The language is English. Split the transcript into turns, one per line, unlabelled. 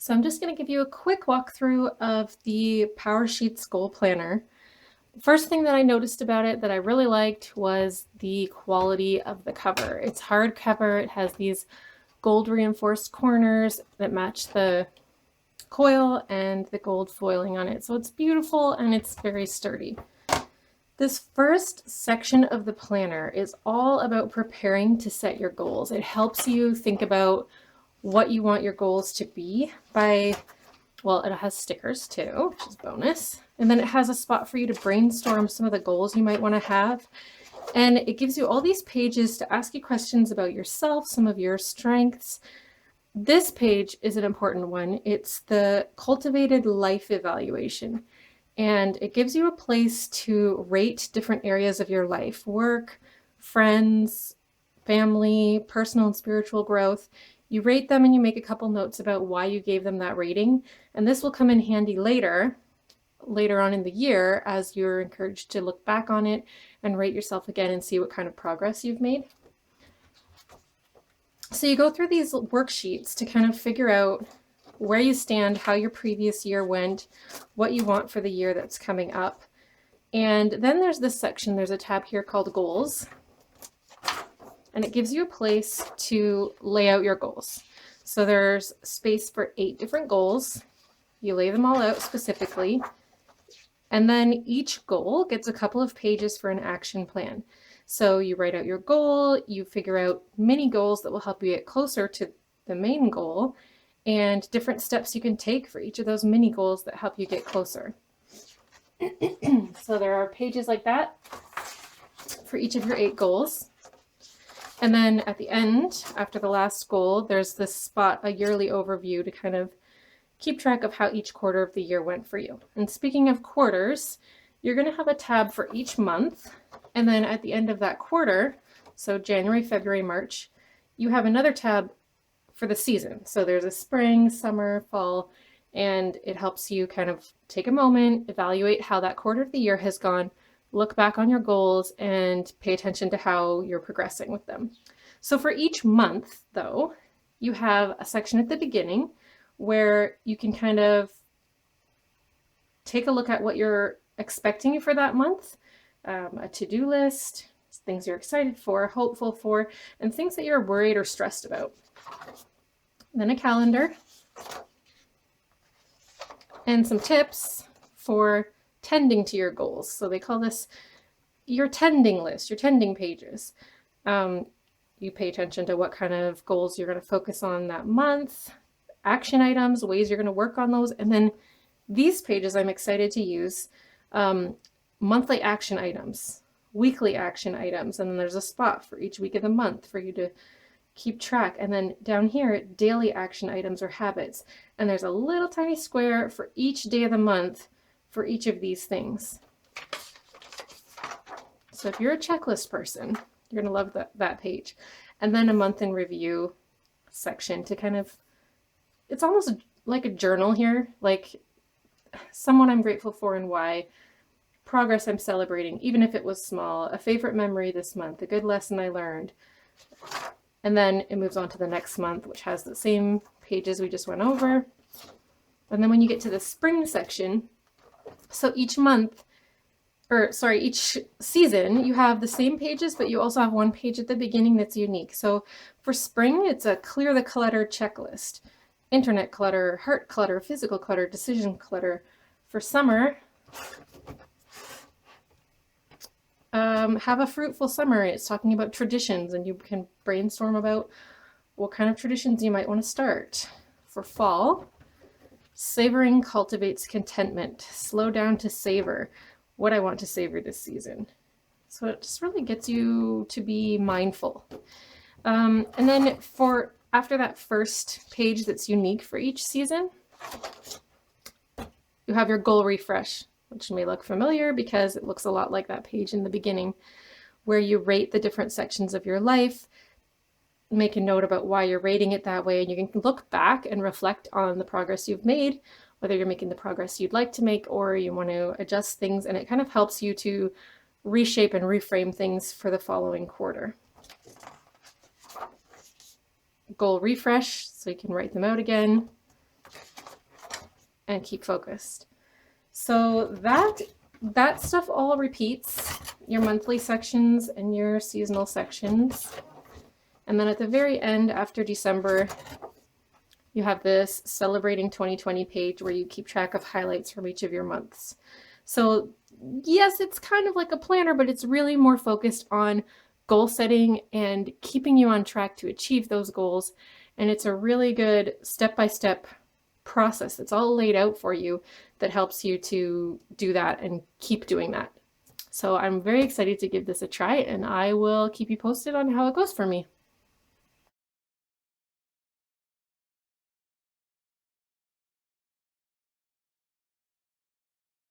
So I'm just going to give you a quick walkthrough of the Powersheets Goal Planner. The first thing that I noticed about it that I really liked was the quality of the cover. It's hardcover. It has these gold reinforced corners that match the coil and the gold foiling on it. So it's beautiful and it's very sturdy. This first section of the planner is all about preparing to set your goals. It helps you think about what you want your goals to be by, well, it has stickers too, which is bonus. And then it has a spot for you to brainstorm some of the goals you might want to have. And it gives you all these pages to ask you questions about yourself, some of your strengths. This page is an important one. It's the Cultivated Life Evaluation. And it gives you a place to rate different areas of your life: work, friends, family, personal and spiritual growth. You rate them and you make a couple notes about why you gave them that rating. And this will come in handy later on in the year as you're encouraged to look back on it and rate yourself again and see what kind of progress you've made. So you go through these worksheets to kind of figure out where you stand, how your previous year went, what you want for the year that's coming up. And then there's this section, there's a tab here called Goals, and it gives you a place to lay out your goals. So there's space for 8 different goals. You lay them all out specifically, and then each goal gets a couple of pages for an action plan. So you write out your goal, you figure out mini goals that will help you get closer to the main goal, and different steps you can take for each of those mini goals that help you get closer. So there are pages like that for each of your 8 goals. And then at the end, after the last goal, there's this spot, a yearly overview, to kind of keep track of how each quarter of the year went for you. And speaking of quarters, you're going to have a tab for each month. And then at the end of that quarter, so January, February, March, you have another tab for the season. So there's a spring, summer, fall, and it helps you kind of take a moment, evaluate how that quarter of the year has gone, look back on your goals, and pay attention to how you're progressing with them. So for each month, though, you have a section at the beginning where you can kind of take a look at what you're expecting for that month, a to-do list, things you're excited for, hopeful for, and things that you're worried or stressed about. Then a calendar and some tips for tending to your goals. So they call this your tending list, your tending pages. You pay attention to what kind of goals you're going to focus on that month, action items, ways you're going to work on those. And then these pages I'm excited to use, monthly action items, weekly action items, and then there's a spot for each week of the month for you to keep track. And then down here, daily action items or habits. And there's a little tiny square for each day of the month for each of these things. So if you're a checklist person, you're going to love that page. And then a month in review section to kind of, it's almost like a journal here, like someone I'm grateful for and why, progress I'm celebrating, even if it was small, a favorite memory this month, a good lesson I learned. And then it moves on to the next month, which has the same pages we just went over. And then when you get to the spring section, so each month, each season, you have the same pages, but you also have one page at the beginning that's unique. So for spring, it's a clear the clutter checklist. Internet clutter, heart clutter, physical clutter, decision clutter. For summer, have a fruitful summer. It's talking about traditions, and you can brainstorm about what kind of traditions you might want to start. For fall, savoring cultivates contentment. Slow down to savor what I want to savor this season. So it just really gets you to be mindful. And then after that first page that's unique for each season, you have your goal refresh, which may look familiar because it looks a lot like that page in the beginning, where you rate the different sections of your life, make a note about why you're rating it that way, and you can look back and reflect on the progress you've made, whether you're making the progress you'd like to make or you want to adjust things, and it kind of helps you to reshape and reframe things for the following quarter. Goal refresh, so you can write them out again. and keep focused. So that stuff all repeats, your monthly sections and your seasonal sections. And then at the very end, after December, you have this Celebrating 2020 page where you keep track of highlights from each of your months. So yes, it's kind of like a planner, but it's really more focused on goal setting and keeping you on track to achieve those goals. And it's a really good step-by-step process that's all laid out for you that helps you to do that and keep doing that. So I'm very excited to give this a try, and I will keep you posted on how it goes for me.